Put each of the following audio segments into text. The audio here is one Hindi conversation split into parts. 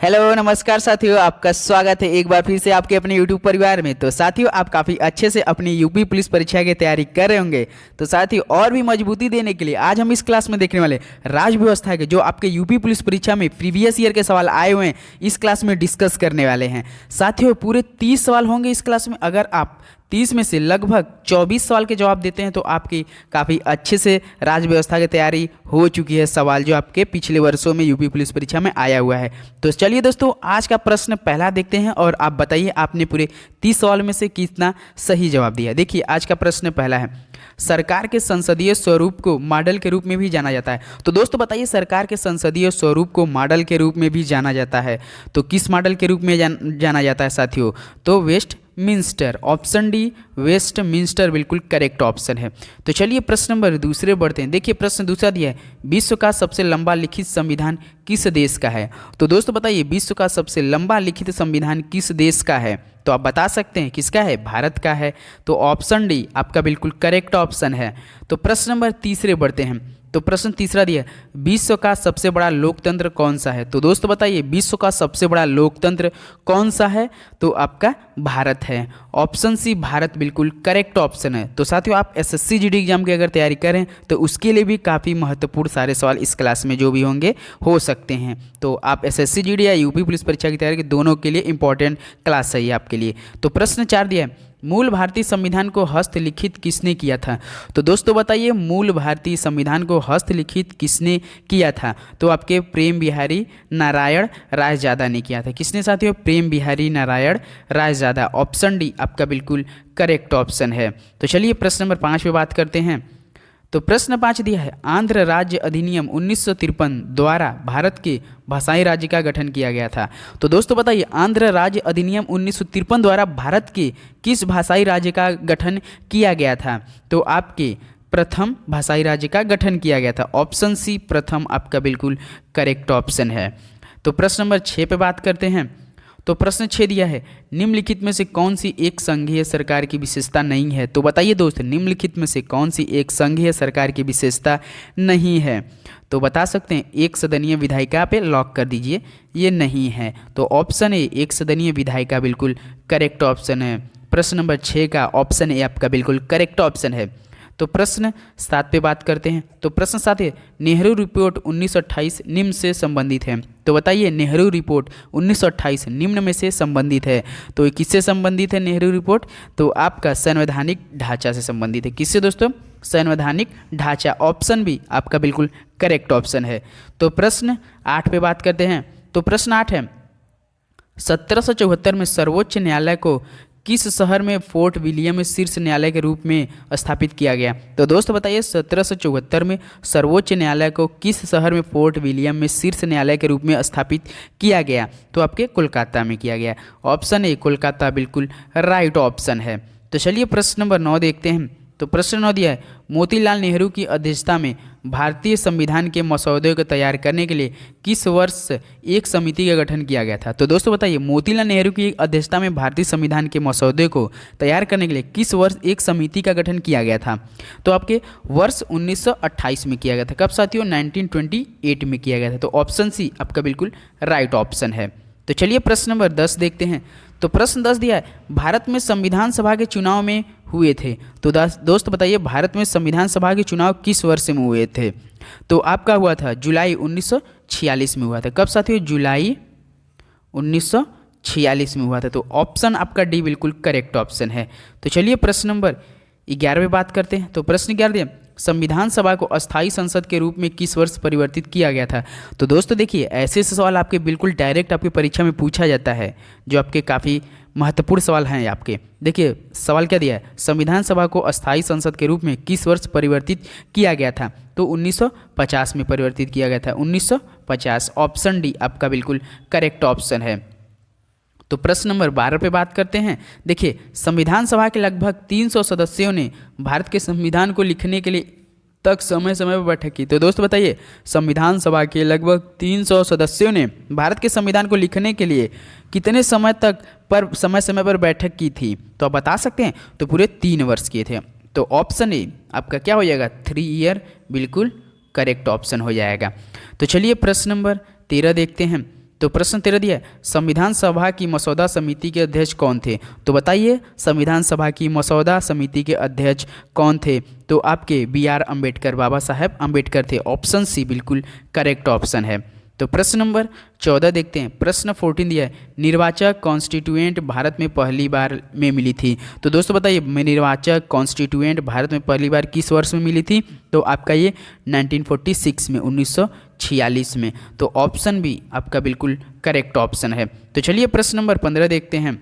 हेलो नमस्कार साथियों, आपका स्वागत है एक बार फिर से आपके अपने यूट्यूब परिवार में। तो साथियों, आप काफ़ी अच्छे से अपनी यूपी पुलिस परीक्षा की तैयारी कर रहे होंगे। तो साथियों, और भी मजबूती देने के लिए आज हम इस क्लास में देखने वाले राज्य व्यवस्था के जो आपके यूपी पुलिस परीक्षा में प्रीवियस ईयर के सवाल आए हुए हैं, इस क्लास में डिस्कस करने वाले हैं। साथियों, पूरे 30 सवाल होंगे इस क्लास में। अगर आप 30 में से लगभग 24 सवाल के जवाब देते हैं तो आपकी काफ़ी अच्छे से राज्य व्यवस्था की तैयारी हो चुकी है। सवाल जो आपके पिछले वर्षों में यूपी पुलिस परीक्षा में आया हुआ है। तो चलिए दोस्तों, आज का प्रश्न पहला देखते हैं और आप बताइए आपने पूरे 30 सवाल में से कितना सही जवाब दिया। देखिए, आज का प्रश्न पहला है, सरकार के संसदीय स्वरूप को मॉडल के रूप में भी जाना जाता है। तो दोस्तों बताइए, सरकार के संसदीय स्वरूप को मॉडल के रूप में भी जाना जाता है तो किस मॉडल के रूप में जाना जाता है साथियों? तो वेस्ट मिंस्टर, ऑप्शन डी वेस्ट मिंस्टर बिल्कुल करेक्ट ऑप्शन है। तो चलिए प्रश्न नंबर दूसरे बढ़ते हैं। देखिए, प्रश्न दूसरा दिया है, विश्व का सबसे लंबा लिखित संविधान किस देश का है? तो दोस्तों बताइए, विश्व का सबसे लंबा लिखित संविधान किस देश का है? तो आप बता सकते हैं किसका है? भारत का है। तो ऑप्शन डी आपका बिल्कुल करेक्ट ऑप्शन है। तो प्रश्न नंबर तीसरे बढ़ते हैं। तो प्रश्न तीसरा दिया, विश्व का सबसे बड़ा लोकतंत्र कौन सा है? तो दोस्तों बताइए, विश्व का सबसे बड़ा लोकतंत्र कौन सा है? तो आपका भारत है। ऑप्शन सी भारत बिल्कुल करेक्ट ऑप्शन है। तो साथियों, आप एसएससी जीडी एग्जाम की अगर तैयारी करें तो उसके लिए भी काफ़ी महत्वपूर्ण सारे सवाल इस क्लास में जो भी होंगे हो सकते हैं। तो आप एसएससी जीडी या यूपी पुलिस परीक्षा की तैयारी के दोनों के लिए इंपॉर्टेंट क्लास है ये आपके लिए। तो प्रश्न 4 दिया है, मूल भारतीय संविधान को हस्तलिखित किसने किया था? तो दोस्तों बताइए, मूल भारतीय संविधान को हस्तलिखित किसने किया था? तो आपके प्रेम बिहारी नारायण रायजादा ने किया था। किसने साथियों? प्रेम बिहारी नारायण रायजादा। ऑप्शन डी आपका बिल्कुल करेक्ट ऑप्शन है। तो चलिए प्रश्न नंबर 5 पे बात करते हैं। तो प्रश्न 5 दिया है, आंध्र राज्य अधिनियम 1953 द्वारा भारत के भाषाई राज्य का गठन किया गया था। तो दोस्तों बताइए, आंध्र राज्य अधिनियम 1953 द्वारा भारत के किस भाषाई राज्य का गठन किया गया था? तो आपके प्रथम भाषाई राज्य का गठन किया गया था। ऑप्शन सी प्रथम आपका बिल्कुल करेक्ट ऑप्शन है। तो प्रश्न नंबर 6 पे बात करते हैं। तो प्रश्न 6 दिया है, निम्नलिखित में से कौन सी एक संघीय सरकार की विशेषता नहीं है? तो बताइए दोस्त, निम्नलिखित में से कौन सी एक संघीय सरकार की विशेषता नहीं है? तो बता सकते हैं, एक सदनीय विधायिका पे लॉक कर दीजिए, ये नहीं है। तो ऑप्शन ए एक सदनीय विधायिका बिल्कुल करेक्ट ऑप्शन है। प्रश्न नंबर 6 का ऑप्शन ए आपका बिल्कुल करेक्ट ऑप्शन है। तो प्रश्न 7 पे बात करते हैं। तो प्रश्न 7 है, नेहरू रिपोर्ट 1928 निम्न से संबंधित है। तो बताइए, नेहरू रिपोर्ट 1928 निम्न में से संबंधित है। तो किससे संबंधित है नेहरू रिपोर्ट? तो आपका संवैधानिक ढांचा से संबंधित है। किससे दोस्तों? संवैधानिक ढांचा। ऑप्शन बी आपका बिल्कुल करेक्ट ऑप्शन है। तो प्रश्न 8 पे बात करते हैं। तो प्रश्न 8 है, 1774 में सर्वोच्च न्यायालय को किस शहर में फोर्ट विलियम शीर्ष न्यायालय के रूप में स्थापित किया गया? तो दोस्तों बताइए, 1774 में सर्वोच्च न्यायालय को किस शहर में फोर्ट विलियम में शीर्ष न्यायालय के रूप में स्थापित किया गया? तो आपके कोलकाता में किया गया। ऑप्शन ए कोलकाता बिल्कुल राइट ऑप्शन है। तो चलिए प्रश्न नंबर 9 देखते हैं। तो प्रश्न 9 दिया है, मोतीलाल नेहरू की अध्यक्षता में भारतीय संविधान के मसौदे को तैयार करने के लिए किस वर्ष एक समिति का गठन किया गया था? तो दोस्तों बताइए, मोतीलाल नेहरू की अध्यक्षता में भारतीय संविधान के मसौदे को तैयार करने के लिए किस वर्ष एक समिति का गठन किया गया था? तो आपके वर्ष 1928 में किया गया था। कब साथियों? 1928 में किया गया था। तो ऑप्शन सी आपका बिल्कुल राइट ऑप्शन है। तो चलिए प्रश्न नंबर 10 देखते हैं। तो प्रश्न 10 दिया है, भारत में संविधान सभा के चुनाव में हुए थे। तो दोस्त बताइए, भारत में संविधान सभा के चुनाव किस वर्ष में हुए थे? तो आपका हुआ था जुलाई 1946 में हुआ था। कब साथियों? जुलाई 1946 में हुआ था। तो ऑप्शन आपका डी बिल्कुल करेक्ट ऑप्शन है। तो चलिए प्रश्न नंबर 11 पे बात करते हैं। तो प्रश्न 11 दिया, संविधान सभा को अस्थाई संसद के रूप में किस वर्ष परिवर्तित किया गया था? तो दोस्तों देखिए, ऐसे सवाल आपके बिल्कुल डायरेक्ट आपकी परीक्षा में पूछा जाता है, जो आपके काफ़ी महत्वपूर्ण सवाल हैं आपके। देखिए सवाल क्या दिया है, संविधान सभा को अस्थाई संसद के रूप में किस वर्ष परिवर्तित किया गया था? तो 1950 में परिवर्तित किया गया था। 1950 ऑप्शन डी आपका बिल्कुल करेक्ट ऑप्शन है। तो प्रश्न नंबर 12 पे बात करते हैं। देखिए, संविधान सभा के लगभग 300 सदस्यों ने भारत के संविधान को लिखने के लिए तक समय समय पर बैठक की। तो दोस्त बताइए, संविधान सभा के लगभग 300 सदस्यों ने भारत के संविधान को लिखने के लिए कितने समय तक पर समय समय पर बैठक की थी? तो आप बता सकते हैं। तो पूरे 3 वर्ष किए थे। तो ऑप्शन ए आपका क्या हो जाएगा? 3 ईयर बिल्कुल करेक्ट ऑप्शन हो जाएगा। तो चलिए प्रश्न नंबर 13 देखते हैं। तो प्रश्न 13 दिया है, संविधान सभा की मसौदा समिति के अध्यक्ष कौन थे? तो बताइए संविधान सभा की मसौदा समिति के अध्यक्ष कौन थे? तो आपके BR अम्बेडकर, बाबा साहेब अम्बेडकर थे। ऑप्शन सी बिल्कुल करेक्ट ऑप्शन है। तो प्रश्न नंबर 14 देखते हैं। प्रश्न 14 दिया है, निर्वाचक कॉन्स्टिट्यूएंट भारत में पहली बार में मिली थी। तो दोस्तों बताइए निर्वाचक कॉन्स्टिट्यूएंट भारत में पहली बार किस वर्ष में मिली थी? तो आपका ये 1946 में, 1946 में। तो ऑप्शन बी आपका बिल्कुल करेक्ट ऑप्शन है। तो चलिए प्रश्न नंबर 15 देखते हैं।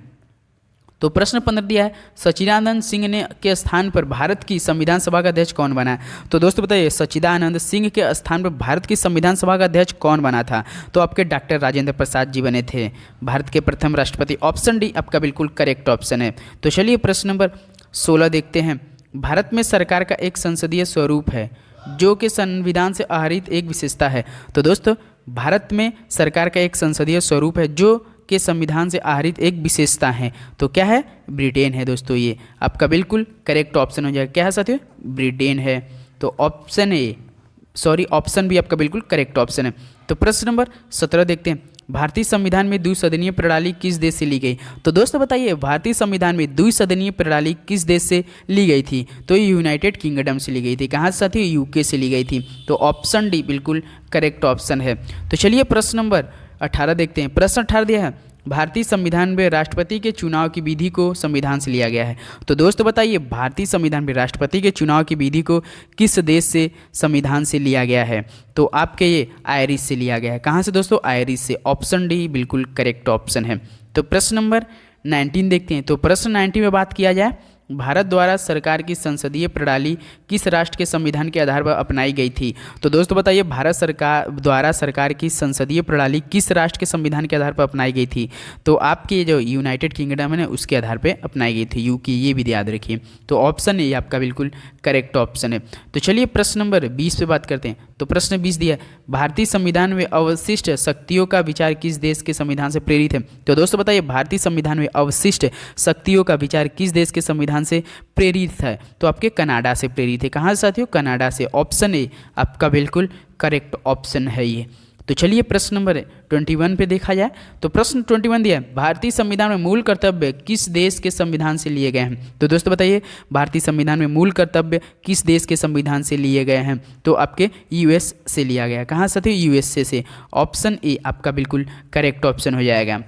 तो प्रश्न 15 दिया है, सच्चिदानंद सिंह ने के स्थान पर भारत की संविधान सभा का अध्यक्ष कौन बना? तो दोस्तों बताइए सच्चिदानंद सिंह के स्थान पर भारत की संविधान सभा का अध्यक्ष कौन बना था? तो आपके डॉक्टर राजेंद्र प्रसाद जी बने थे, भारत के प्रथम राष्ट्रपति। ऑप्शन डी आपका बिल्कुल करेक्ट ऑप्शन है। तो चलिए प्रश्न नंबर 16 देखते हैं। भारत में सरकार का एक संसदीय स्वरूप है जो कि संविधान से आहरित एक विशेषता है। तो दोस्तों भारत में सरकार का एक संसदीय स्वरूप है जो के संविधान से आहरित एक विशेषता है। तो क्या है? ब्रिटेन है दोस्तों। ये आपका बिल्कुल करेक्ट ऑप्शन हो जाएगा। क्या है साथियों? ब्रिटेन है। तो option A, sorry option B आपका बिल्कुल करेक्ट ऑप्शन है। तो प्रश्न नंबर 17 देखते हैं। भारतीय संविधान में द्विसदनीय प्रणाली किस देश से ली गई? तो दोस्तों बताइए भारतीय संविधान में द्विसदनीय प्रणाली किस देश से ली गई थी? तो ये यूनाइटेड किंगडम से ली गई थी। कहाँ से साथियों? यूके से ली गई थी। तो ऑप्शन डी बिल्कुल करेक्ट ऑप्शन है। तो चलिए प्रश्न नंबर 18 देखते हैं। प्रश्न 18 दिया है, भारतीय संविधान में राष्ट्रपति के चुनाव की विधि को संविधान से लिया गया है। तो दोस्तों बताइए भारतीय संविधान में राष्ट्रपति के चुनाव की विधि को किस देश से संविधान से लिया गया है? तो आपके ये आयरिश से लिया गया है। कहाँ से दोस्तों? आयरिश से। ऑप्शन डी बिल्कुल करेक्ट ऑप्शन है। तो प्रश्न नंबर 19 देखते हैं। तो प्रश्न 19 में बात किया जाए, भारत द्वारा सरकार की संसदीय प्रणाली किस राष्ट्र के संविधान के आधार पर अपनाई गई थी? तो दोस्तों बताइए भारत सरकार द्वारा सरकार की संसदीय प्रणाली किस राष्ट्र के संविधान के आधार पर अपनाई गई थी? तो आपके जो यूनाइटेड किंगडम है ना उसके आधार पर अपनाई गई थी, यूके। ये भी याद रखिए। तो ऑप्शन ए आपका बिल्कुल करेक्ट ऑप्शन है। तो चलिए प्रश्न नंबर 20 पे बात करते हैं। तो प्रश्न 20 दिया, भारतीय संविधान में अवशिष्ट शक्तियों का विचार किस देश के संविधान से प्रेरित है? तो दोस्तों बताइए भारतीय संविधान में अवशिष्ट शक्तियों का विचार किस देश के संविधान से प्रेरित है? तो आपके कनाडा से प्रेरित है। कहाँ से साथियों? कनाडा से। ऑप्शन ए आपका बिल्कुल करेक्ट ऑप्शन है ये। तो चलिए प्रश्न नंबर 21 पे देखा जाए। तो प्रश्न 21 दिया है, भारतीय संविधान में मूल कर्तव्य किस देश के संविधान से लिए गए हैं? तो दोस्तों बताइए भारतीय संविधान में मूल कर्तव्य किस देश के संविधान से लिए गए हैं? तो आपके यूएस से लिया गया। कहाँ से थे? यूएसए से। ऑप्शन ए आपका बिल्कुल करेक्ट ऑप्शन हो जाएगा।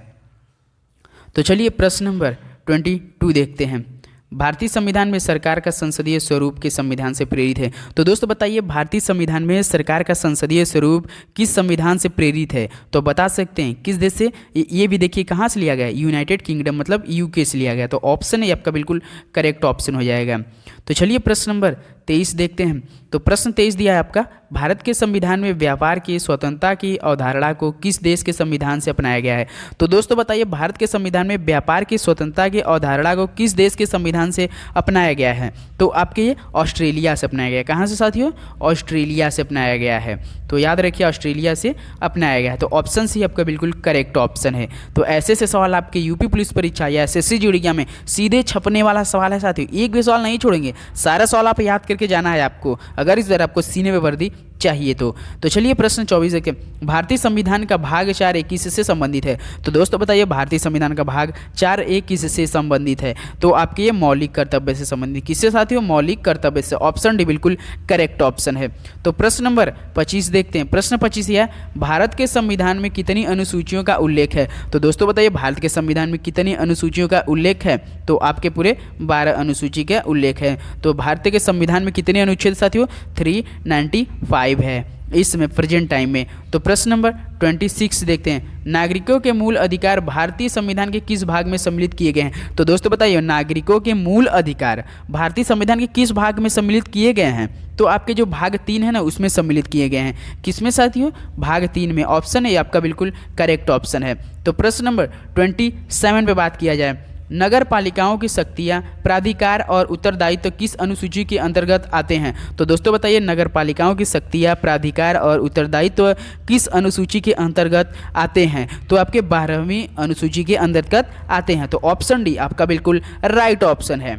तो चलिए प्रश्न नंबर 22 देखते हैं। भारतीय संविधान में सरकार का संसदीय स्वरूप किस संविधान से प्रेरित है? तो दोस्तों बताइए भारतीय संविधान में सरकार का संसदीय स्वरूप किस संविधान से प्रेरित है? तो बता सकते हैं किस देश से? ये भी देखिए कहाँ से लिया गया है? यूनाइटेड किंगडम मतलब यूके से लिया गया। तो ऑप्शन ए आपका बिल्कुल करेक्ट ऑप्शन हो जाएगा। तो चलिए प्रश्न नंबर 23 देखते हैं। तो प्रश्न 23 दिया है आपका, भारत के संविधान में व्यापार की स्वतंत्रता की अवधारणा को किस देश के संविधान से अपनाया गया है? तो दोस्तों बताइए भारत के संविधान में व्यापार की स्वतंत्रता की अवधारणा को किस देश के संविधान से अपनाया गया है? तो आपके ये ऑस्ट्रेलिया से अपनाया गया है। कहाँ से साथियों? ऑस्ट्रेलिया से अपनाया गया है। तो याद रखिए ऑस्ट्रेलिया से अपनाया गया है। तो ऑप्शन सी आपका बिल्कुल करेक्ट ऑप्शन है। तो ऐसे से सवाल आपके यूपी पुलिस परीक्षा या एसएससी जुड़िया में सीधे छपने वाला सवाल है साथियों। एक भी सवाल नहीं छोड़ेंगे, सारा सवाल आप याद करके जाना है आपको, अगर इस बार आपको सीने में वर्दी चाहिए तो चलिए प्रश्न 24 देखिए, भारतीय संविधान का भाग 4A किससे संबंधित है? तो दोस्तों बताइए भारतीय संविधान का भाग 4A किससे संबंधित है? तो आपके ये मौलिक कर्तव्य से संबंधित। किससे साथियों? मौलिक कर्तव्य से। ऑप्शन डी बिल्कुल करेक्ट ऑप्शन है। तो प्रश्न नंबर 25 देखते हैं। प्रश्न 25 है, भारत के संविधान में कितनी अनुसूचियों का उल्लेख है? तो दोस्तों बताइए भारत के संविधान में कितनी अनुसूचियों का उल्लेख है? तो आपके पूरे 12 अनुसूची का उल्लेख है। तो भारत के संविधान में कितने अनुच्छेद साथियों? 395 है इसमें प्रेजेंट टाइम में। तो प्रश्न नंबर 26 देखते हैं, नागरिकों के मूल अधिकार भारतीय संविधान के किस भाग में सम्मिलित किए गए हैं? तो दोस्तों बताइए नागरिकों के मूल अधिकार भारतीय संविधान के किस भाग में सम्मिलित किए गए हैं? तो आपके जो भाग 3 है ना उसमें सम्मिलित किए गए हैं। किसमें साथियों? भाग 3 में। ऑप्शन ए आपका बिल्कुल करेक्ट ऑप्शन है। तो प्रश्न नंबर 27 पे बात किया जाए, नगर पालिकाओं की शक्तियां, प्राधिकार और उत्तरदायित्व किस अनुसूची के अंतर्गत आते हैं? तो दोस्तों बताइए नगर पालिकाओं की शक्तियां, प्राधिकार और उत्तरदायित्व किस अनुसूची के अंतर्गत आते हैं? तो आपके 12वीं अनुसूची के अंतर्गत आते हैं। तो ऑप्शन डी आपका बिल्कुल राइट ऑप्शन है।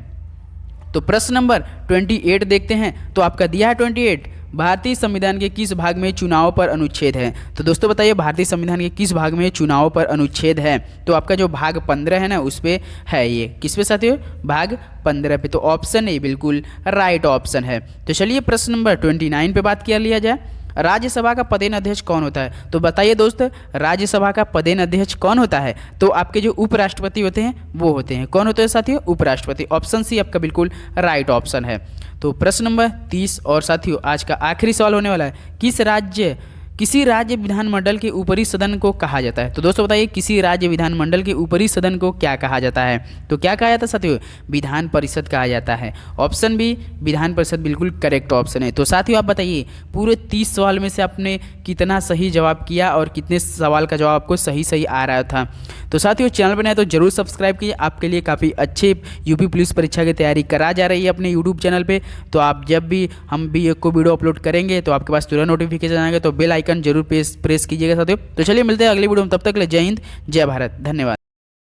तो प्रश्न नंबर 28 देखते हैं। तो आपका दिया है 28, भारतीय संविधान के किस भाग में चुनाव पर अनुच्छेद है? तो दोस्तों बताइए भारतीय संविधान के किस भाग में चुनाव पर अनुच्छेद है? तो आपका जो भाग 15 है ना उस पे है ये। किस पे साथियों? भाग 15 पे। तो ऑप्शन ए बिल्कुल राइट ऑप्शन है। तो चलिए प्रश्न नंबर 29 पे बात कर लिया जाए। राज्यसभा का पदेन अध्यक्ष कौन होता है? तो बताइए दोस्त, राज्यसभा का पदेन अध्यक्ष कौन होता है? तो आपके जो उपराष्ट्रपति होते हैं वो होते हैं। कौन होते हैं साथियों? उपराष्ट्रपति। ऑप्शन सी आपका बिल्कुल राइट ऑप्शन है। तो प्रश्न नंबर 30 और साथियों आज का आखिरी सवाल होने वाला है, किसी राज्य विधानमंडल के ऊपरी सदन को कहा जाता है? तो दोस्तों बताइए किसी राज्य विधानमंडल के ऊपरी सदन को क्या कहा जाता है? तो क्या कहा जाता है साथियों? विधान परिषद कहा जाता है। ऑप्शन बी विधान परिषद बिल्कुल करेक्ट ऑप्शन है। तो साथियों आप बताइए पूरे 30 सवाल में से आपने कितना सही जवाब किया और कितने सवाल का जवाब आपको सही सही आ रहा था? तो साथियों चैनल बनाए तो जरूर सब्सक्राइब कीजिए। आपके लिए काफ़ी अच्छे यूपी पुलिस परीक्षा की तैयारी करा जा रही है अपने यूट्यूब चैनल पर। तो आप जब भी हम भी एक को वीडियो अपलोड करेंगे तो आपके पास तुरंत नोटिफिकेशन आएगा। तो बेल आइकन जरूर प्रेस कीजिएगा साथियों। तो चलिए मिलते हैं अगली वीडियो में, तब तक के लिए जय हिंद जय भारत, धन्यवाद।